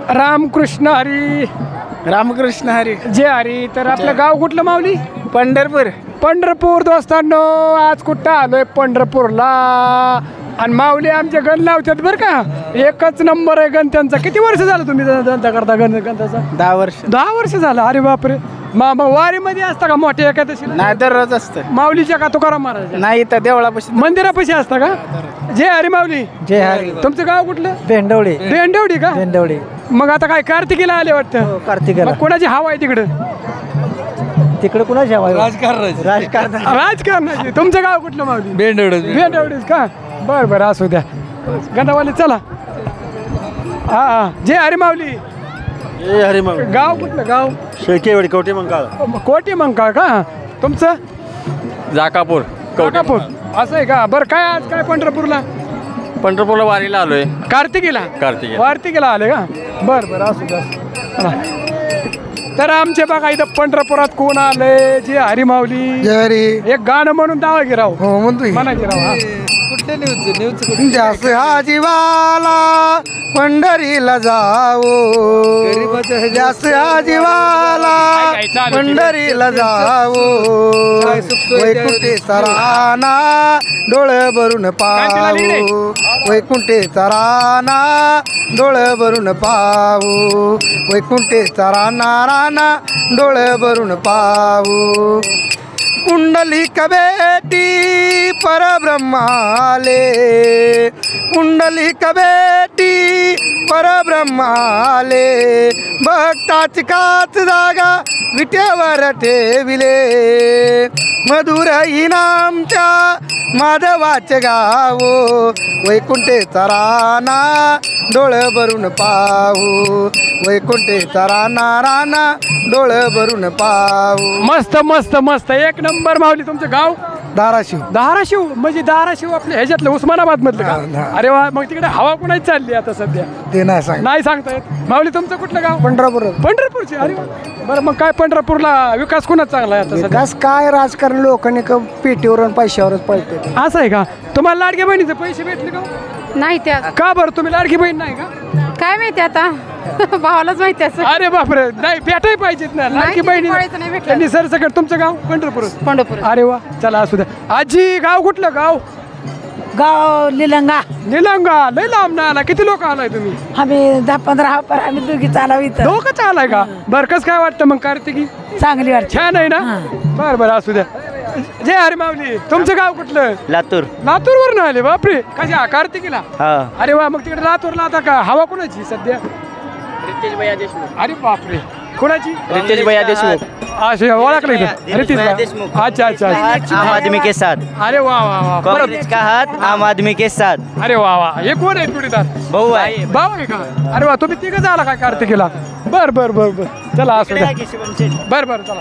रामकृष्ण हरी. रामकृष्ण हरी. जय हरी. तर आपलं गाव कुठलं माऊली? पंढरपूर. पंढरपूर दोस्तांनो, आज कुठं आलोय? पंढरपूरला. आणि माऊली आमचे गण लावतात बरं का. एकच नंबर आहे गण त्यांचा. किती वर्ष झालं तुम्ही धंदा करता गणताचा? 10 वर्ष. 10 वर्ष झालं. अरे बापरे. वारीमध्ये असता का मोठ्या एकादशी? नाही, दररोज असतं. माऊलीच्या का तुकाराम महाराज? नाही, तर देवळापाशी मंदिरापाशी असता का? जय हरी माऊली. जय हरी. तुमचं गाव कुठलं? भेंडवडी. भेंडवडी का? भेंडवडी. मग आता काय कार्तिकीला आले वाटतं? कार्तिकेला. मग कोणाची हवा आहे तिकडं? तिकडे कुणाची हवा? राजकारण. राजकारणाची. तुमचं गाव कुठलं माऊली? भेंडवडी. भेंडवडीच का? बरं बरं, असू द्या. गंधावाली चला. हा. जय हरी माऊली. जय हरी मग. गाव कुठलं गाव? शेळकेवाडी. कोटी मंकाळ. कोटी मंकाळ का? तुमचं? जाकापूर. काकापूर. असं आहे का? बरं, काय आज काय पंढरपूरला? पंढरपूरला वारीला आलोय. कार्तिकीला? कार्तिकीला आले का? बरं बरं, असू द्या. चला. तर आमचे बघा इथं पंढरपुरात कोण आले? जे हरी माऊली. जय हरी. एक गाणं म्हणून दावा गिराव. हो म्हणतोय. म्हणा गिराव. हा. जास हा जीवाला पंढरीला जाओ. जास हा जीवाला पंढरीला जाओ. वैकुंठे सराना डोळे भरून पाहू. वैकुंठे सराना डोळे भरून पाहू. वैकुंठे सराना राना डोळे भरून पाहू. पुंडलिक बेटी परब्रह्माले. पुंडलिक बेटी परब्रह्माले. भक्ताची काच जागा विटेवर ठेविले. मधुर इनामच्या माधवाचे गावो. वैकुंठे चराना डोळे भरून पाहू. वैकुंठे चराना राना डोळे भरून पाहू. मस्त मस्त मस्त. एक नंबर माऊली. तुमचं गाव? धाराशिव. धाराशिव म्हणजे धाराशिव आपल्या ह्याच्यातलं उस्मानाबाद मधलं का? अरे वा. मग तिकडे हवा कुणाची चालली आता सध्या? ते नाही सांग. नाही सांगता येत. माऊली तुमचं कुठलं गाव? पंढरपूर. पंढरपूरचे. अरे वा. बरं, मग काय पंढरपूरला विकास कुणाच चांगला आहे आता सध्या? विकास काय, राजकारण लोकांनी पेटीवर आणि पैशावरच पळते. असं आहे का? तुम्हाला लाडक्या बहिणीचे पैसे भेटले का? नाही त्या. का बरं? तुम्ही लाडकी बहीण नाही का? काय माहिती आता. भावालाच माहिती असं. अरे बापरे. नाही, भेटाय पाहिजेत ना लाडकी बहिणी. त्यांनी सरसकट. तुमचं गाव? पंढरपूर. पंढरपूर. अरे वा. चला, असू द्या. आजी गाव कुठलं? गाव? गाव निलंगा. निलंगा. लय लांब ना आला. किती लोक आलाय तुम्ही? आम्ही 10-15 पर आम्ही दोघी चालाव इथं. दोघंच आलाय का? बरं, कसं काय वाटतं मग कार्तिकी? चांगली वाटते. छान आहे ना? बरं बरं, असू द्या. जय हरी माऊली. तुमचं गाव कुठलं? लातूर. लातूर वरून आले? बापरे. कशा कार्तिकीला? हा. अरे वा. मग तिकडे लातूरला आता का हवा कोणाची सध्या? रितेश भैया देशमुख. अरे बापरे. कोणाची? रितेश भैया देशमुख. असे ओळखलं इथं? रितेश देशमुख. अच्छा अच्छा. आम आदमी के साथ. अरे वा वा वा. कांग्रेस का हाथ आम आदमी के साथ. अरे वा वा. हे कोण आहे जोडीदार? भाऊ आहे. भाऊ आहे का? अरे वा. तुम्ही तिघं झाला काय कार्तिकीला? बर बर बर बर. चला, असू द्या. बर बर, चला.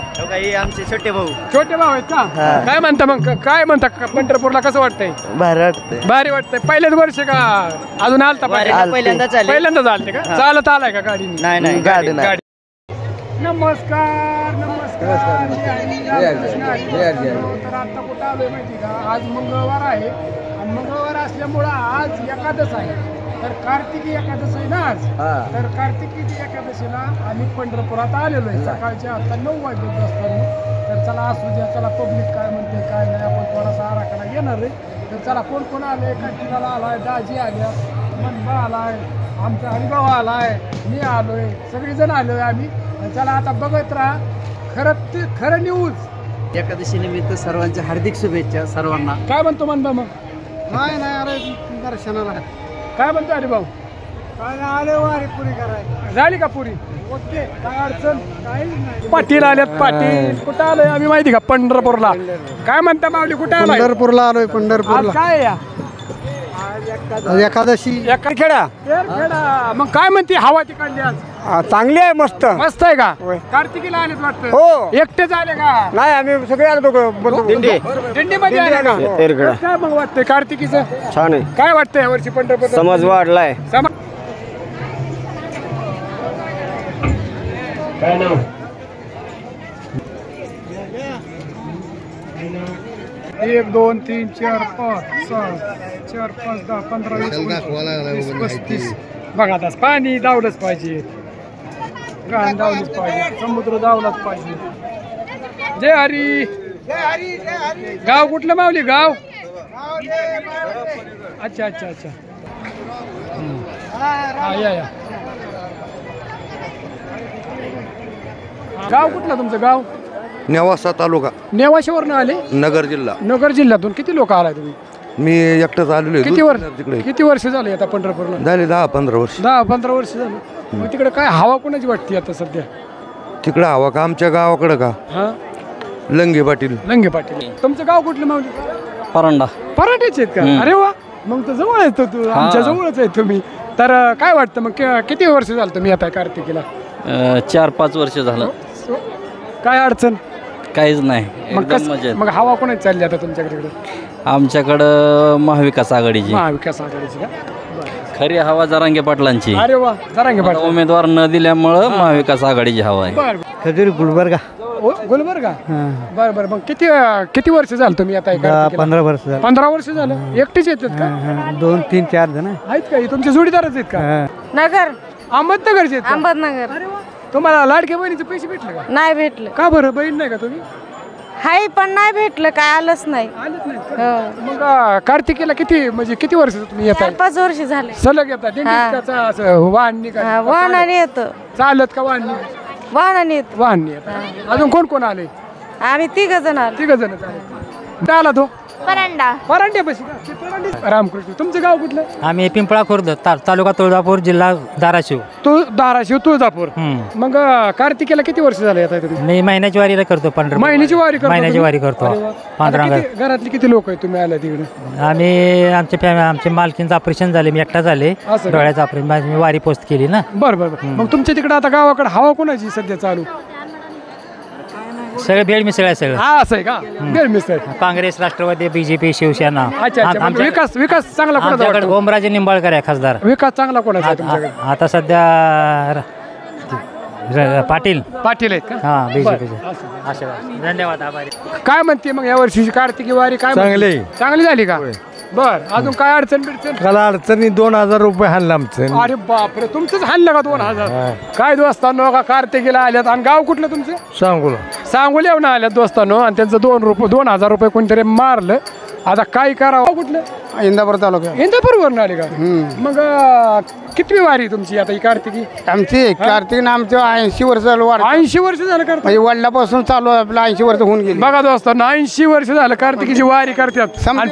आमचे छोटे भाऊ. छोटे भाऊ आहेत का? काय म्हणता मग? काय म्हणता पंढरपूरला? कसं वाटतंय? भारी वाटतंय. पहिल्याच वर्ष का अजून आलता? पहिल्यांदा चालते का? चालत आलाय का गाडी? नाही गाडी. नमस्कार नमस्कार. तर आता कुठं आलोय माहिती का? आज मंगळवार आहे आणि मंगळवार असल्यामुळं आज एकादश आहे. तर कार्तिकी एकादश आहे ना आज. तर कार्तिकी एकादशीला आम्ही पंढरपुरात आलेलो आहे. सकाळच्या आता 9 वाजले असताना. तर चला, असू द्या. चला, पब्लिक काय म्हणते काय नाही आपण थोडासा आराखडा घेणार आहे. तर चला, कोण कोण आले? कंटिन्यूला आलाय, दाजी आल्या, मनबा आलाय, आमचा हरिभाऊ आलाय, मी आलोय, सगळेजण आलोय आम्ही. चला, आता बघत राहा. खरं न्यूज. एकादशी निमित्त सर्वांच्या हार्दिक शुभेच्छा सर्वांना. काय म्हणतो मनबा? मग नाही अरे दर्शनाला. काय म्हणतो हरिभाऊ? काय आले वारी पुरी करायची. झाली का पुरी? ओके. काय अडचण? पाटील आल्यात. पाटील कुठं आलोय आम्ही माहिती का? पंढरपूरला. काय म्हणता माऊली? कुठे आलाय? पंढरपूरला आलोय. पंढरपूरला. काय या एकादशी. खेळा. मग काय म्हणते हवा तिकडली आज? चांगली आहे. मस्त मस्त आहे का? कार्तिकीला आलेत वाटतं? हो. एकटेच आले का? नाही, आम्ही सगळे आलो. दिंडीमध्ये आले का? काय मग वाटतंय कार्तिकीचं? छान आहे. काय वाटतंय यावर्षी पंढरपूर? समाज वाढलाय. काय नाव? 1 2 3 4 5 6 4 5 10 15 20 25 30 बघा. आता पाणी दावलंच पाहिजे. घाण धावलीच पाहिजे, समुद्र धावलाच पाहिजे. जय हरी. गाव कुठलं माऊली गाव? अच्छा अच्छा अच्छा. हा या. गाव कुठलं तुमचं गाव? नेवासा तालुका, नेवाशावरनं आले? नगर जिल्हा. नगर जिल्ह्यातून. किती लोक आलाय तुम्ही? मी एकटाच आलेलो आहे. किती वर्ष झाले आता पंढरपूरला? झाले 10-15 वर्ष. 10-15 वर्ष झालं. मग तिकडे काय हवा कोणाची वाटते आता सध्या? तिकडं हवा का आमच्या गावाकडं का? हा, लंगे पाटील. लंगे पाटील. तुमचं गाव कुठलं माऊली? परांडा. पराठ्याचे आहेत का? अरे वा, मग तर जवळ आहे तू, आमच्या जवळच आहे तुम्ही. तर काय वाटतं मग किती वर्ष झालं तुम्ही आता कार्तिकीला? 4-5 वर्ष झालं. काय अडचण? काहीच नाही, मग एकदम मजेत. मग हवा कोणाची चालली आता तुमच्याकडे? आमच्याकडं महाविकास आघाडीची. महाविकास आघाडीची का? खरी हवा जरांगे पाटलांची. अरे वा, जरांगे आता पाटील. उमेदवार न दिल्यामुळं महाविकास आघाडीची हवा आहे. बर खजुरी गुलबर्गा. गुलबर्गा. बर बर. मग किती वर्ष झालं तुम्ही आता? 15 वर्ष झालं. 15 वर्ष झालं. एकटेच येतात का? 2, 3, 4 जण आहेत का? तुमचे जोडीदारच आहेत का? नगर अहमदनगरचे आहेत का? अहमदनगर. अरे वा. तुम्हाला लाडक्या बहिणीचे पैसे भेटले का? नाही भेटलं. का बरं? बहीण नाही का तुम्ही? हाय पण नाही भेटलं, काय आलंच नाही. आलेच नाही का? मग कार्तिकीला किती वर्ष तुम्ही येताय? 4-5 वर्ष झाले. सलग येतात? वाहन का? वाहनाने येतं. चालत का वाहन? वाहनाने येतं. वाहन येतात. अजून कोण कोण आले? आम्ही 3 जण आलो. 3 जण कुठे आला तो? परांडा. परांडे बशी का? ते परांडे. रामकृष्ण. तुमचं गाव कुठलं? आम्ही पिंपळा खुर्द, तालुका तुळजापूर, जिल्हा धाराशिव. धाराशिव, तुळजापूर. मग कार्तिकीला किती वर्ष झाले येत तुम्ही? मी महिन्याची वारीला करतो. महिन्याची वारी करतो? महिन्याची वारी करतो. अरे वा. आता घरातली किती लोक आहेत तुम्ही आल्या तिकडे? आम्ही आमच्या मालकींचं ऑपरेशन झाले, मी एकटा झाले. असं का? डोळ्याचं ऑपरेशन मी वारी पोस्ट केली ना. बरं बरं. मग तुमच्या तिकडे आता गावाकडे हवा कोणाची सध्या चालू? सगळे भेळ मिसळ आहे सगळं. हा, असं आहे का? मिसळ. काँग्रेस, राष्ट्रवादी, बीजेपी, शिवसेना. अच्छा अच्छा. म्हणजे विकास चांगला कोणाचा आमच्याकडे वाटतो? ओमराजे निंबाळकर आहे खासदार. विकास चांगला कोणाचा आहे तुमच्याकडे? आता सध्या पाटील पाटील आहेत का? हा, बीजेपीचे. बरं, असं. धन्यवाद, आभारी. काय म्हणते मग या वर्षीची कार्तिकी वारी? काय चांगली. चांगली झाली का? बर. अजून काय अडचण बिडचण? मला अडचणी 2000 रुपये हाणलं आमचं. अरे बापरे, तुमचंच हाणलं का 2000? काय दोस्तांनो, का कार्तिकीला आल्यात? आणि गाव कुठलं तुमचं? सांगोला येऊन आल्यात दोस्तांनो. आणि त्यांचं 2,000 रुपये कोणतरी मारलं. आता काय करावं? कुठलं? इंदापूर तालुका. इंदापूरवरून आले का? मग कितवी वारी तुमची आता ही कार्तिकी? आमची कार्तिक आमचं 80 वर्ष झालं. 80 वर्ष झालं कार्तिक? म्हणजे वडिलापासून चालू आहे आपलं. 80 वर्ष होऊन गेली. बघा दोस्तांनो, 80 वर्ष झालं कार्तिकीची वारी करतात. आणि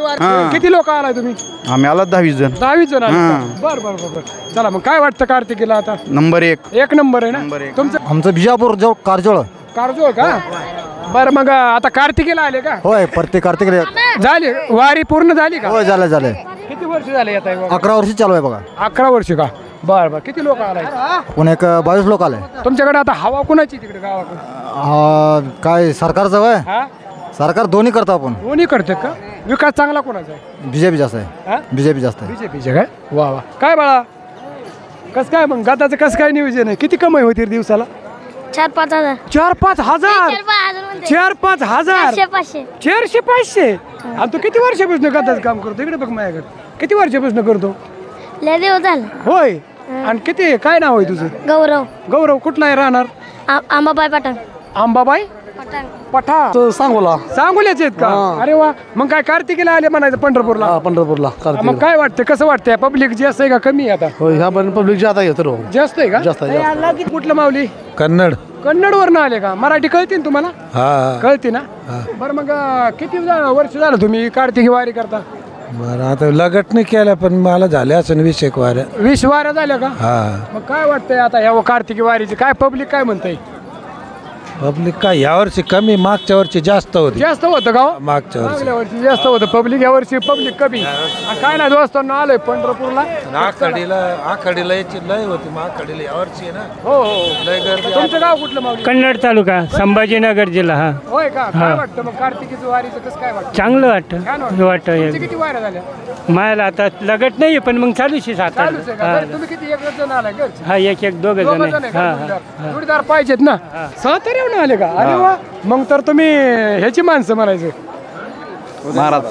किती लोक आलाय तुम्ही? आम्ही आला 20 जण. 10 जण आले. बर बर बर बर. चला मग काय वाटतं कार्तिकीला आता? नंबर 1. 1 नंबर आहे ना तुमचं? आमचं बिजापूर जवळ कारजोळ. कारजोळ का? बरं. मग आता कार्तिकीला आले का? होय, प्रत्येक कार्तिक झाली वारी पूर्ण झाली का? होय, झालं. किती वर्ष झाले येत आहे? 11 वर्ष चालू आहे बघा. 11 वर्ष का? बर बर. किती लोक आलाय? पुणे 22 लोक आले. तुमच्याकडे आता हवा कोणाची तिकडे गावाकडे? काय सरकारचं वय? हा, सरकार दोन्ही करतो आपण. दोन्ही करते का? विकास चांगला कोणाचा आहे? बीजेपी जास्त आहे. हा? बीजेपी जास्त आहे. बीजेपीचे काय? वा वा. काय बाळा, कस काय मग गटाचं कसं काय नियोजन आहे? किती कमाई होती दिवसाला? 4-5 हजार. 4-5 हजार? 4-5 हजार? 400-500. 400-500? आणि तू किती वर्षापासून गटाचं काम करतो? इकडे बघ माझ्याकडे. किती वर्षापासून करतो? लय दिवस झालं. होय. आणि किती काय नाव आहे तुझं? गौरव. गौरव. कुठला आहे राहणार? आंबाबाई पठाण. अंबाबाई पठाण. सांगोल्याचे आहेत का? अरे वा. मग काय कार्तिकीला आले म्हणायचं पंढरपूरला? पंढरपूरला. मग काय वाटतं, कसं वाटतंय? पब्लिक जास्त आहे का कमी आहे आता? ह्या पब्लिक जाता येतो. जास्त आहे का? जास्त आहे. कुठलं माऊली? कन्नड. कन्नडवरनं आले का? मराठी कळते ना तुम्हाला? हा. कळते ना? बरं. मग किती वर्ष झालं तुम्ही कार्तिकी वारी करता? बरं, आता लगट नाही केलं पण मला झाल्या असं 20 एक वाऱ्या. 20 वाऱ्या झाल्या का? हा. मग काय वाटतंय आता ह्या कार्तिकी वारीची? काय पब्लिक काय म्हणताय? पब्लिक काय यावर्षी कमी, मागच्या वर्षी जास्त होती. जास्त होतं का? मागच्या वर्षी मागल्या वर्षी जास्त होतं पब्लिक, या वर्षी पब्लिक कमी. काय नाही दोस्तांना, आलोय पंढरपूरला. आखाडीला याची लय होती. मागकडीला यावर्षी ना हो हो. लय गर्दी. तुमचं गाव कुठलं माऊली? कन्नड तालुका, संभाजीनगर जिल्हा. हा, होय का? काय वाटतं मग कार्तिकीचं वारीचं कसं काय वाटतं? चांगलं छान वाटतं. तुमच्या किती वाऱ्या झाल्या? मला आता लगट नाही पण मग चालूच आहे. चालूच आहे का? बरं, तुम्ही किती? एक जण आलाय का? हा, एक दोघं जण दोघं जण आहे आहे. का? हा, जोडीदार? जोडीदार पाहिजेत ना? सातारा येऊन आले का? अरे वा. मग तर तुम्ही ह्याची माणसं म्हणायचं. महाराज.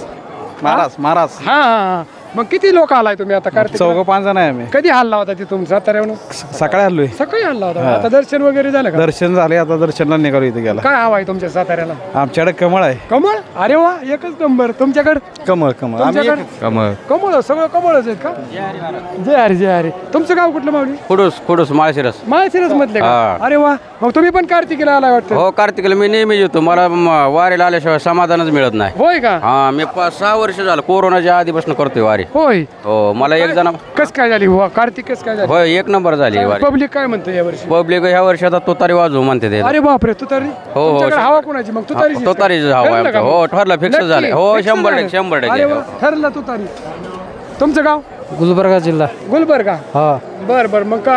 हा हा. मग किती लोक आलाय तुम्ही आता कार्तिक? 5 जण आहे आम्ही. कधी हल्ला होता तिथून साताऱ्याहून? सकाळी आलोय. सकाळी हल्ला होता. आता दर्शन वगैरे झालं का? दर्शन झाले, आता दर्शनला निघालो इथे गेला. काय हवा आहे तुमच्या साताऱ्याला? आमच्याकडे कमळ आहे. कमळ? अरे वा, एकच नंबर. तुमच्याकडे? कमळ कमळ तुमच्याकडे? कमळ कमळ, सगळं कमळच आहेत का? जय हरी. तुमचं गाव कुठलं माऊली? खुडूस माळशिरस. माळशिरस मधले का? अरे वा, मग तुम्ही पण कार्तिकीला आलाय वाटतं? हो, कार्तिकीला मी नेहमी येतो. मला वारीला आल्याशिवाय समाधानच मिळत नाही. होय का? हा, मी 6 वर्ष झालं कोरोनाच्या आधीपासून करतोय वारी. होय. हो, मला एक जण कस काय झाली कार्तिक? कस काय झाली? होय, 1 नंबर झाली वारी. पब्लिक काय म्हणते या वर्षी? पब्लिक ह्या वर्षी आता तुतारी वाजवू म्हणते ते. अरे बापरे, तुतारी? हो. तुमच्याकडे हवा कोणाची मग? तुतारीची? तुतारीची हवा आहे. हो, ठरलं, फिक्स झालं. हो, 100%. अरे वा, ठरलं तुतारी. तुमचं गाव? गुलबर्गा जिल्हा. गुलबर्गा. हा. बर मग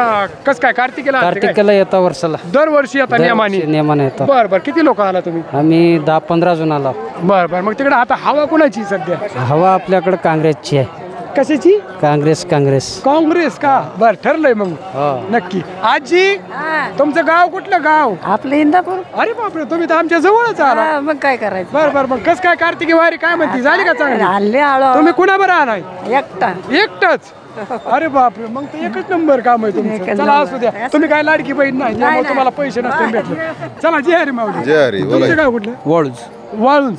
कस काय कार्तिकीला? कार्तिकेला येता वर्षाला. दरवर्षी आता नियमाने येतो. बर किती लोक आला तुम्ही? आम्ही 10-15 जण आलो. बर मग तिकडे आता हवा कोणाची सध्या? हवा आपल्याकडे काँग्रेसची आहे. कशाची? काँग्रेस. काँग्रेस का? बर, ठरलंय मग. नक्की. आजी, तुमचं गाव कुठलं गाव? आपलं इंदापूर. अरे बापरे, तुम्ही तर आमच्या जवळच आला. मग काय करायचं? बर मग कस काय कार्तिकी वारी काय म्हणती? झाली का चांगली? हल्ले आलो तुम्ही कुणाबरोबर आलाय? एकटाच. अरे बापरे, मग तर एकच नंबर काम आहे तुमचं. चला, असू द्या. तुम्ही काय लाडकी बहीण नाही त्यामुळे तुम्हाला पैसे नसते भेटले. चला, जय हरी माऊली. जय हरी. तुमचं गाव कुठलं? वाळूंज.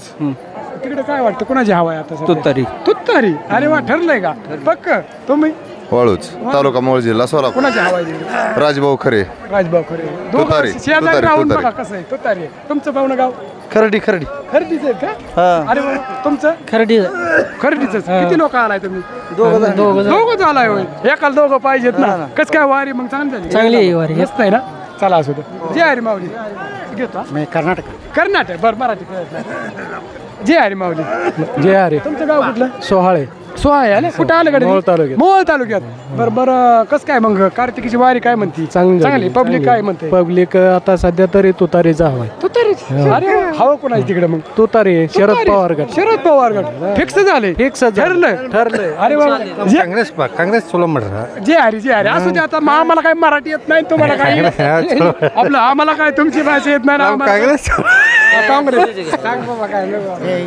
तिकडे काय वाटतं कोणाची हवा आहे आता? तुतारी. अरे वा, ठरलंय का? पक्क. तुम्ही? वाळूच, तालुका मोहोळ, जिल्हा सोलापूर. कोणाची हवा आहे? राजभाऊ खरे. राजभाऊ खरे. तुतारी. शेजारी राहून बघा कसं आहे. तुतारी. तुमचं पाहुणं गाव? खरडी. खरेदीच आहेत का? अरे वा, तुमचं? खरेदीच. किती लोक आलाय तुम्ही? दोघं आलाय होय. एकाला दोघं पाहिजेत ना. कस काय वारी मग चांगली वारी? मस्त आहे ना. चला, असू दे. जय हरी माऊली. घेतो. कर्नाटक. बरं, मराठी कळत नाही. जय हरी माऊली. जय हरी. तुमचं गाव कुठलं? सोहाळे. आले. कुठं आलं कडे? मोहोळ तालुक्यात. बरं कस काय मग कार्तिकीची वारी काय म्हणती? चांगली. पब्लिक काय म्हणते? पब्लिक आता सध्या तरी तुतारीचा हवा आहे. तुतारीच. अरे हवा कोणाची तिकडे मग? तुतारी. शरद पवार गट. फिक्स झाले. ठरलंय. अरे बाबा, काँग्रेस सोलापूर. जय हरी. असू दे. आता आम्हाला काय मराठी येत नाही, तुम्हाला काय आपलं आम्हाला काय तुमची भाषा येत नाही ना. काँग्रेस. सांग बाबा काय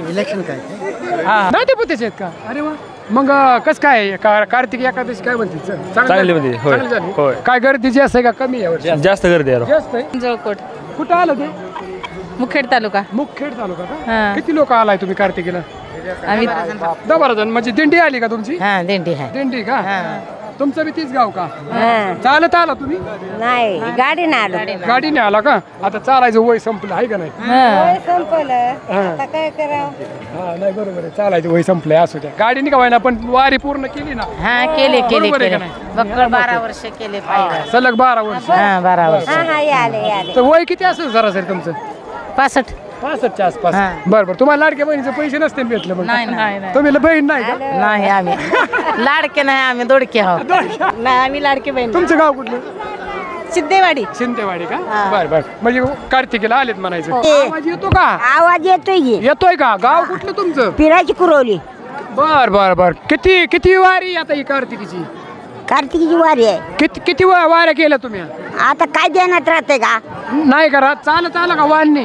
इलेक्शन काय? नाते पुतेच आहेत का? अरे वा. मग कस काय कार्तिकी एकादशी काय म्हणते? चांगली झाली. काय गर्दीची असते का कमी आहे? जास्त गर्दी आहे. जास्त आहे. जळकोट. कुठं आलं ते? मुखेड तालुका. मुखेड तालुका का? किती लोक आलाय तुम्ही कार्तिकीला? आम्ही 10-12 जण. म्हणजे दिंडी आली का तुमची? दिंडी का? तुमचं बी तीच गाव का? चालत आला तुम्ही? नाही, गाडीने आलो. गाडीने आला का? आता चालायचं वय संपलं आहे का नाही? आता काय करावं? हा, नाही, बरोबर आहे. चालायचं वय संपलंय. असू द्या. गाडीने का व्हायना पण वारी पूर्ण केली ना. बरोबर आहे का नाही? 12 वर्ष केले. सलग 12 वर्ष. 12 वर्ष. आले. तर वय किती असेल सरासरी तुमचं? 65च्या आसपास. बरोबर. तुम्हाला लाडक्या बहिणीचे पैसे नसते भेटले मग? नाही. तुम्ही बहीण नाही का? नाही, आम्ही लाडके नाही, आम्ही दोडके आहोत. नाही, आम्ही लाडके बहीण. तुमचं गाव कुठलं? सिद्धेवाडी. शिंदेवाडी का? बर म्हणजे कार्तिकीला आलेत म्हणायचं. आवाज येतो का? आवाज येतोय का? गाव कुठलं तुमचं? पिराची कुरवली. बर किती वारी आता ही कार्तिकीची? कार्तिकीची वारी आहे. किती वाऱ्या केल्या तुम्ही? आता काय देण्यात राहते का? नाही करा. चालत आला का? वाण्याने.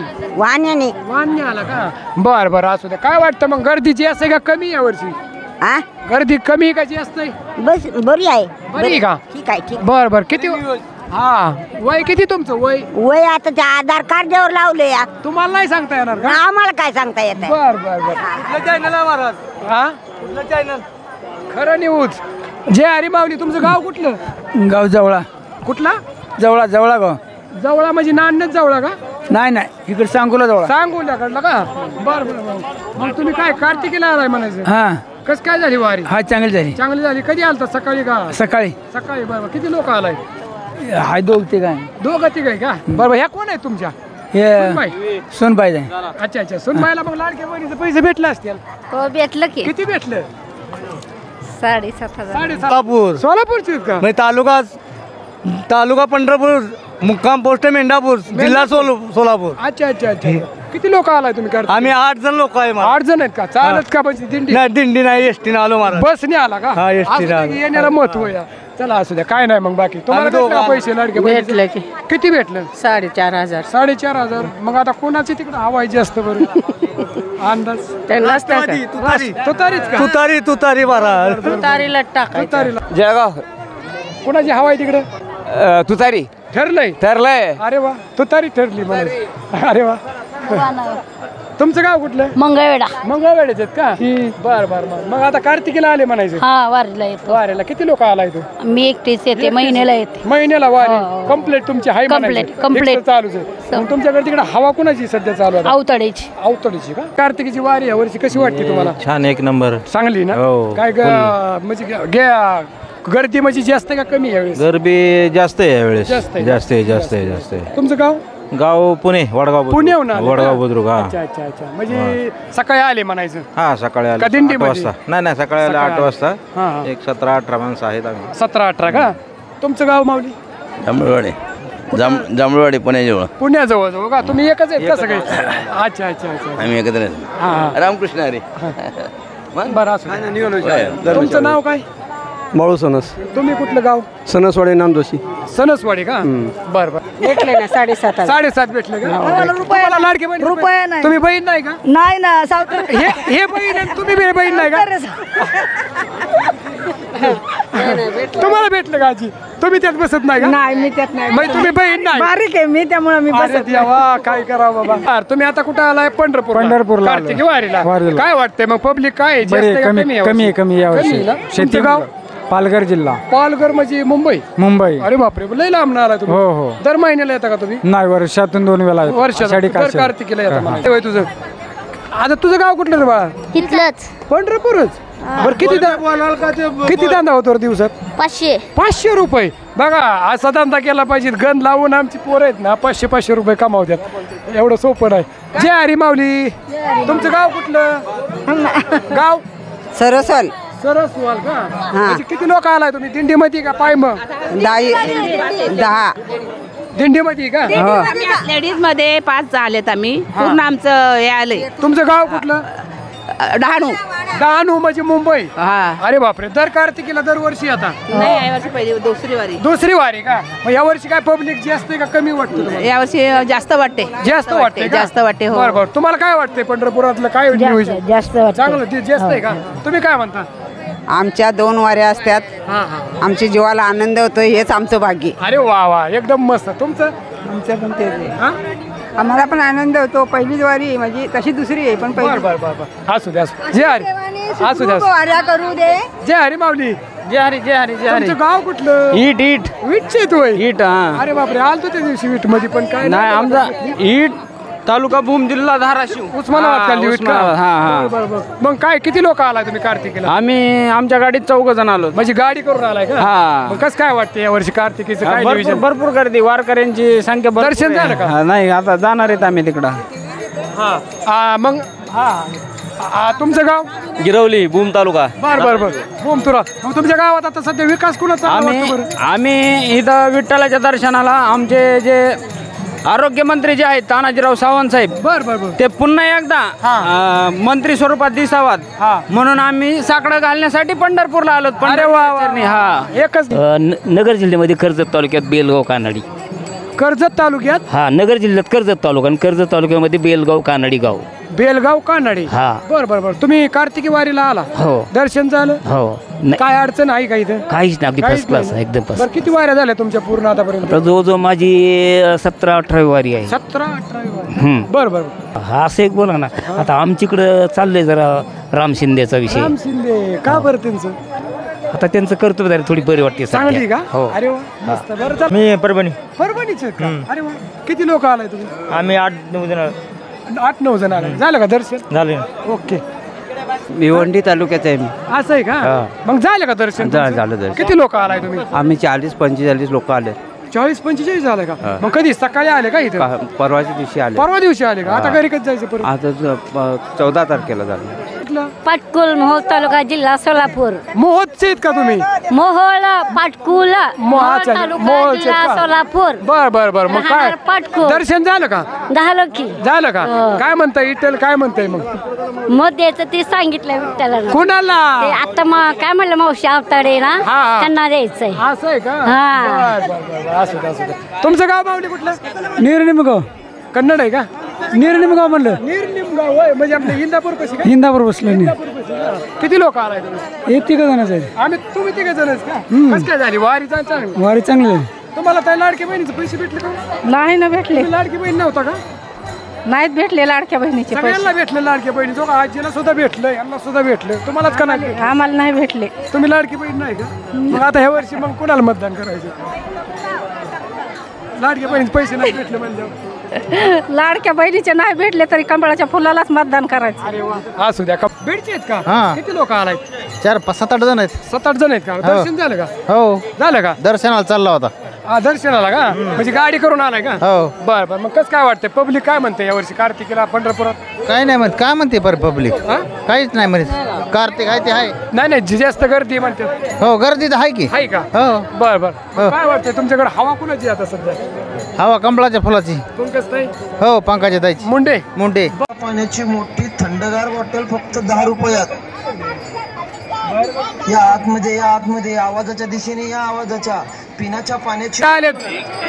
वान्य आला का? बर असू द्या. काय वाटतं मग गर्दीची असते का कमी या वर्षी? गर्दी कमी का जास्त आहे? बस बरी आहे. बरी का? ठीक आहे. बर किती? वय किती तुमचं? वय आता त्या आधार कार्डावर लावलंय. तुम्हाला नाही सांगता येणार का? आम्हाला काय सांगता येत? बर खरं न्यूज. जय हरी माऊली. तुमचं गाव कुठलं? गाव जवळा. कुठला? जवळा गाव. जवळा म्हणजे नांदच जवळा का? नाही, इकडे सांगोला जवळ. सांगोल्याकडला का? बर मग तुम्ही काय कार्तिकीला आलाय म्हणायचं? कस काय झाली वारी? चांगली झाली. कधी आलता? सकाळी का? सकाळी. बरोबर. किती लोक आलाय? हाय दोघं तिघ का? बरोबर. ह्या कोण आहे तुमच्या? सोनबाई. अच्छा. सोनबाईला मग लाडक्या बहिणीचे पैसे भेटले असतील? हो, भेटलं की. किती भेटले? 7,500. सोलापूरची का? तालुका पंढरपूर, मुक्काम पोस्ट मेंढापूर, जिल्हा सोलापूर. अच्छा. किती लोक आलाय तुम्ही? आम्ही 8 जण लोक आहे. 8 जण आहेत का? चालत का? म्हणजे दिंडी? नाही, दिंडी नाही, एसटी ने आलो. बसने आला का? येण्याला महत्व आहे. चला, असू द्या. काय नाही मग बाकी तुम्हाला भेटले का पैसे लाडके? भेटलं की. किती भेटलं? 4,500. 4,500. मग आता कोणाची तिकडे हवायची असतं बरं? अंदाज त्यांनाच तुतारीच का तुतारी बारा तुतारीला टाकायचं. तुतारीला. जळगाव कोणाची हवा आहे तिकडं? तुतारी ठरलंय. ठरलंय. अरे वा तुतारी ठरली म्हणायची. अरे वा. तुमचं गाव कुठलं? मंगळवेढा. मंगळवेढ्याचे आहेत का? बर बर बर. मग आता कार्तिकीला आले म्हणायचं. हा वारीला येतो. वारीला किती लोक आलाय तू? मी एकटीच येते, महिन्याला येते. महिन्याला वारी कंप्लीट तुमची हाय Complete. एकटं चालूच आहे. मग तुमच्याकडे तिकडे हवा कोणाची सध्या चालू आहे? अवतडेची. अवतडीची का? कार्तिकीची वारी या वर्षी कशी वाटते तुम्हाला? छान एक नंबर. चांगली ना? हो. काय म्हणजे गर्दी म्हणजे जास्त का कमी यावेळेस? गरबी जास्त आहे यावेळेस. जास्त आहे. जास्त आहे. तुमचं गाव? गाव पुणे, वडगाव. पुण्याहून आले का? वडगाव बुद्रुक. हा अच्छा अच्छा अच्छा. म्हणजे सकाळी आले म्हणायचं. हा सकाळी आले का 8 दिंडीमध्ये? वाजता. नाही सकाळी आले 8 वाजता. हा हा. एक 17-18 माणसं आहेत आम्ही. 17-18 का? तुमचं गाव माऊली? जांभळवाडी जांभळवाडी पुण्याजवळ. पुण्याजवळ जवळ का? तुम्ही एकच आहेत का सगळे? अच्छा अच्छा अच्छा. आम्ही एकत्र हा रामकृष्ण हरी. बरं असं. तुमचं नाव काय? माळू सणस. तुम्ही कुठलं गाव? सणसवाडी नामदोशी. सणसवाडी का? बरं बरं. भेटले ना 7.5. 7.5 भेटले का? तुम्हाला लाडके बहीण? रुपया नाही. तुम्ही बहीण नाही का? नाही ना सावतर. हे बहीण आहे, तुम्ही बहीण नाही का? तुम्हाला भेटलं का आजी? तुम्ही त्यात बसत नाही का? नाही मी त्यात नाही. मग तुम्ही बहीण नाही? बारीक आहे मी त्यामुळे मी अरे देवा, काय करावं बाबा. अरे तुम्ही आता कुठं आलाय? पंढरपूरला. कार्तिकी वारीला. काय वाटतंय मग? पब्लिक काय जास्त आहे का कमी आहे? कमी कमी ना? तुमचं गाव? पालघर जिल्हा. पालघर म्हणजे मुंबई? मुंबई. अरे बापरे, लय लांब आला तुम्ही. हो. दर महिन्याला येता का तुम्ही? नाही, वर्षातून 2 वेळा. वर्षात दर कार्तिकीला येता मला. होय तुझं. आता तुझं गाव कुठलं रे बाळा? इथलंच. पंढरपूरच. बरं किती धंदा होतो रे दिवसात? 500 रुपये. बघा असा धंदा केला पाहिजे. गण लावून आमची पोरं आहेत ना 500 रुपये कमावतात. एवढं सोपं नाही. जय हरी माऊली. तुमचं गाव कुठलं? गाव सरसल. सरसवाल का? म्हणजे किती लोक आलाय तुम्ही? दिंडीमध्ये का पाय? मग 10. दिंडीमध्ये का? लेडीज मध्ये 5 झालेत आम्ही. पूर्ण आमचं हे आलंय. तुमचं गाव कुठलं? डहाणू म्हणजे मुंबई. अरे बापरे. दर कार्तिकीला दरवर्षी आता? नाही यावर्षी पहिली दुसरी वारी का? मग या वर्षी काय पब्लिक जास्त आहे का कमी वाटतं तुम्हाला? यावर्षी जास्त वाटते. जास्त वाटते. जास्त वाटते. बरं बरं. तुम्हाला काय वाटतंय पंढरपुरातलं? काय नियोजन? जास्त चांगलं जास्त आहे का? तुम्ही काय म्हणता? आमच्या 2 वाऱ्या असतात. आमच्या जीवाला आनंद होतो. हेच आमचं भाग्य. अरे वा वा, एकदम मस्त. तुमचं? आमचं पण तेच. आम्हाला पण आनंद होतो. पहिली वारी म्हणजे तशी दुसरी आहे पण बरं बरं बरं. असू द्या. जय हरी. असू द्या. वाऱ्या करू दे. जय हरी माऊली. जय हरी जय हरी जय हरी. तुमचं गाव कुठलं? ईट वीटचे तू? ईट. हा. अरे बापरे, आलतो त्या दिवशी वीट मध्ये पण काय नाही आमचा ईट तालुका भूम जिल्हा धाराशिव उस्मानाबाद खाली वीट का? हा. बरं बरं. मग काय किती लोक आलाय तुम्ही कार्तिकीला? आम्ही आमच्या गाडीत 4 जण आलो. म्हणजे गाडी करून आलाय का? हा. मग कसं काय वाटतं या वर्षी कार्तिकीचं काय नियोजन? भरपूर गर्दी. वारकऱ्यांची संख्या भरपूर दर्शन आहे. झालं का? हा, नाही आता जाणार आहेत आम्ही तिकडं. मग तुमचं गाव? गिरवली भूम तालुका. बर भूम तुरा. मग तुमच्या गावात आता सध्या विकास कुणाचा वाटतो बरं? आम्ही इथं विठ्ठलाच्या दर्शनाला आमचे जे आरोग्यमंत्री जे आहेत तानाजीराव सावंत साहेब बर ते पुन्हा एकदा मंत्री स्वरूपात दिसावात म्हणून आम्ही साकडं घालण्यासाठी पंढरपूरला आलो. अरे वा. हा. एकच. नगर जिल्ह्यामध्ये कर्जत तालुक्यात बेलगाव कानडी. कर्जत तालुक्यात? हा नगर जिल्ह्यात कर्जत तालुका आणि कर्जत तालुक्यामध्ये बेलगाव कानडी गाव. बेलगाव कानडी. हा. बर. तुम्ही कार्तिकी वारीला आला? हो. दर्शन झालं? हो. काय अडचण आहे का इथं? काहीच नाही, अगदी फर्स्ट क्लास एकदम फर्स्ट. बरं, किती वाऱ्या झाल्या तुमच्या पूर्ण आतापर्यंत? आता जवळजवळ माझी 17-18 वारी आहे. 17-18 वारी. बर. हा असं एक बोला ना. आता आमच्याकडं चाललंय जरा राम शिंदेचा विषय. राम शिंदे का बरं? त्यांचं आता त्यांचं कर्तव्य जरा थोडी बरी वाटते. चांगली का? हो. अरे वा, मस्त. बरं. मी परभणीचे का? अरे वा. किती लोक आलाय तुम्ही? आम्ही 8-9 जण. 8-9 जण आले. झालं का दर्शन? झाले. ओके. भिवंडी तालुक्याचा आहे मी. असं आहे का? मग झालं का दर्शन? झालं दर्शन. किती लोक आलाय तुम्ही? आम्ही 40-45 लोक आले. 40-45 झालं का? मग कधी सकाळी आले का इथं? परवाच्या दिवशी आले. परवा दिवशी आले का? आता घरी कधी जायचं परत? आता 14 तारखेला झालं. पाटकुल मोहोळ तालुका जिल्हा सोलापूर. मोहोळचे आहेत का तुम्ही? मोहोळ पाटकुल तालुका जिल्हा सोलापूर. बर. मग काय पाटकुल दर्शन झालं का? झालं की. झालं का? काय म्हणताय विठ्ठल? काय म्हणताय मग? मत द्यायचं ते सांगितलं विठ्ठला. कुणाला? आता मग काय म्हणलं मावशी अवताडे ना त्यांना द्यायचंय. असं आहे का? हा. बर. असू द्या. तुमचं गाव माऊली कुठलं? निर्निमगाव. कन्नड आहे का? निर्निमगाव म्हणलं निर्निमगाव होय म्हणजे आपलं इंदापूर कशी काय इंदापूर बसलं इंदापूर कशी किती लोक आलाय तुम्ही हे तिघ जणच आहे आम्ही तुम्ही तिघे जणच का कसं काय झाली वारी चांगली वारी चांगली आहे. तुम्हाला काय लाडक्या बहिणीचे पैसे भेटले का नाही ना भेटले तुम्ही लाडकी बहीण नव्हता का नाहीत भेटले लाडक्या बहिणीचे सगळ्यांना भेटले लाडक्या बहिणी जो आजीला सुद्धा भेटलं यांना सुद्धा भेटलं तुम्हालाच का नाही भेटलं? आम्हाला नाही भेटले तुम्ही लाडकी बहीण नाही का मग आता ह्या वर्षी मग कोणाला मतदान करायचं लाडक्या बहिणीचे पैसे नाही भेटले म्हणजे लाडक्या बहिणीचे नाही भेटले तरी कमळाच्या फुलालाच मतदान करायचं अरे वा असू द्या का भेटचे आहेत का किती लोक आलाय 4-5-7-8 जण आहेत 7-8 जण आहेत का दर्शन झालं का हो झालं का दर्शनाला चालला होता दर्शनाला का म्हणजे गाडी करून आलाय का हो बर बर मग कसं काय वाटतंय पब्लिक काय म्हणते यावर्षी कार्तिकीला पंढरपुरात काय नाही म्हणत काय म्हणते पर पब्लिक काहीच नाही म्हणत कार्तिक आहे ते आहे नाही नाही जी जास्त गर्दी म्हणते हो गर्दी तर आहे की आहे का हो बर बर काय वाटतंय तुमच्याकडे हवा कुणाची आता सध्या हवा कमळाच्या फुलाची पंकज ताई हो पंकजा ताईची मुंडे मुंडे पाण्याची मोठी थंडगार बॉटल फक्त 10 रुपयात या आतमध्ये आवाजाच्या दिशेने या आवाजाच्या पिण्याच्या पाण्याची काय आले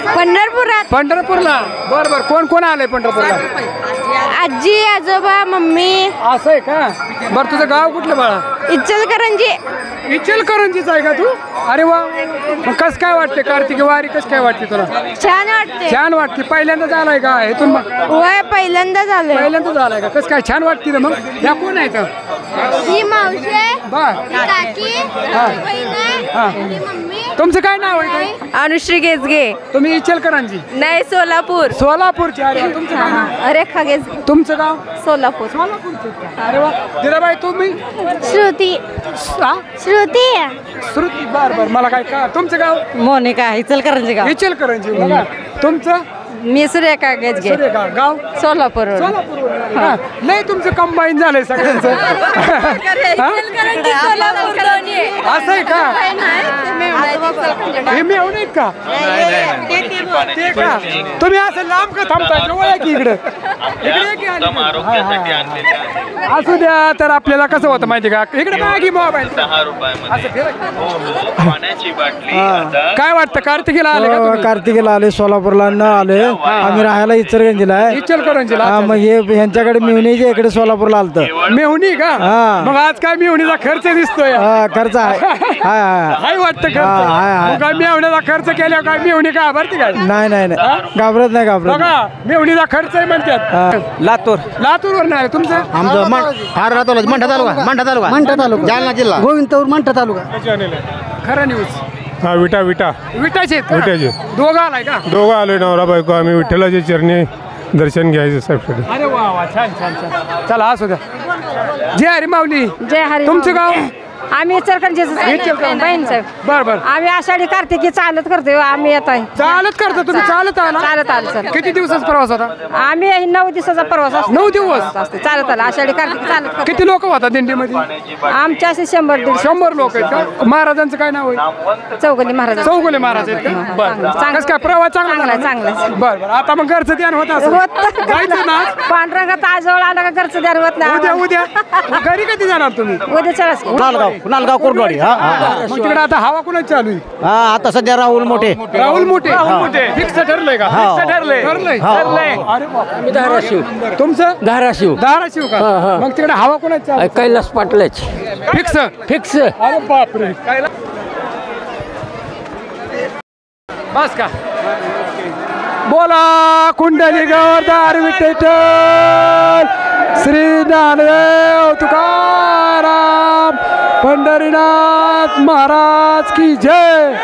पंढरपुरात पंढरपूरला बर बर कोण कोण आलंय पंढरपूरला आजी आजोबा मम्मी असं आहे का बर तुझं गाव कुठलं बाळा इचलकरंजी इचलकरंजीच आहे का तू अरे वा मग कस काय वाटते कार्तिकी वारी कस काय वाटते तुला छान वाटते छान वाटते पहिल्यांदाच आलाय का इथून मग वय पहिल्यांदा झालंय पहिल्यांदाच आलाय का कस काय छान वाटते ना मग या कोण आहे ही मावशी आहे, बर ही काकी ही बहीण आहे, ही मम्मी तुमचं काय नाव आहे ताई? अनुश्री गेजगे तुम्ही इचलकरंजी नाही सोलापूर सोलापूरचे अरे वा. तुमचं काय नाव रेखा गेजगे तुमचं गाव सोलापूर सोलापूरचे का? अरे वा दिराबाई तुम्ही श्रुती हा? श्रुती श्रुती बर बर मला काय का तुमचं गाव मोनिका इचलकरंजी गाव इचलकरंजी बघा तुमचं मी सुरेखा गेजगे सूर्यगाव गाव सोलापूर सोलापूर नाही तुमचं कंबाईन झालंय सगळ्यांचं हा? असं आहे का हे मेहून आहेत का ते का तुम्ही असं लांब का थांबता जवळ आहे की इकडे इकडे की आणि इकडे? असू द्या तर आपल्याला कसं होतं माहिती का इकडे मागी मोबाईल असं फिरा की. काय वाटतं कार्तिकीला आले का तुम्ही? कार्तिकीला आले सोलापूरला न आले आम्ही राहायला इचलकरंजीला आहे इचलकरंजीला हा, मग हे यांच्याकडे मिळणीचे इकडे सोलापूरला आलत मेहुणी का हा. मग आज काय मेहुणीचा खर्च दिसतोय खर्च आहे हाय हाय हाय वाटतं खर्च हाय, हाय. मग काय मेहुण्याचा खर्च केल्यावर काय मेहुणी का भरती काय नाही नाही नाही घाबरत नाही घाबरत बघा मेहुणीचा खर्च आहे म्हणतात लातूर लातूर वर नाही तुमचं आमचं मंठा तालुका जालना जिल्हा गोविंदपूर मंठा तालुका खरं न्यूज हा विटा विटा विटाचे आहेत का? विटाचे. दोघं आलाय का दोघं आलोय नवरा बायको आम्ही विठ्ठलाच्या चरणी दर्शन घ्यायचं साहेब. अरे वा वा छान छान छान चला असू द्या जय हरी माऊली जय हरी तुमचं गाव आम्ही इचलकरंजीचं बहीण साहेब बर बर आम्ही आषाढी कार्तिकी चालत करतोय आम्ही येत आहे चालत करता तुम्ही चालत आला चालत आलो सर किती दिवसाचा प्रवास होता आम्ही 9 दिवसाचा प्रवास असतो 9 दिवस असते चालत आला आषाढी कार्तिकी चालत करतो किती लोक होता दिंडीमध्ये आमच्या असे 100-150 100 लोक आहेत का महाराजांचं काय नाव आहे चौगुले महाराज चौगुले महाराज आहेत का बर कसं काय प्रवास चांगला चांगला बर बर आता मग घरचं ध्यान होत असं जायचं ना पांढरंगात आजवळ आला का घरचं द्यार होत उद्या नाही उद्या घरी कधी जाणार तुम्ही उद्या चलाच नालगाव कुर्डवाडी मग तिकडे आता हवा कुणाची चालू आहे हा आता सध्या राहुल मोठे राहुल मोठे फिक्स ठरलंय का फिक्स ठरलंय अरे बाप धाराशिव तुमचं धाराशिव धाराशिव का मग तिकडे हवा कुणाची चालू आहे? कैलास पाटलाच फिक्स फिक्स अरे बापरे बस का बोला कुंडली गौरदार विठ्ठल श्री ज्ञानदेव तुकाराम पंढरीनाथ महाराज की जय.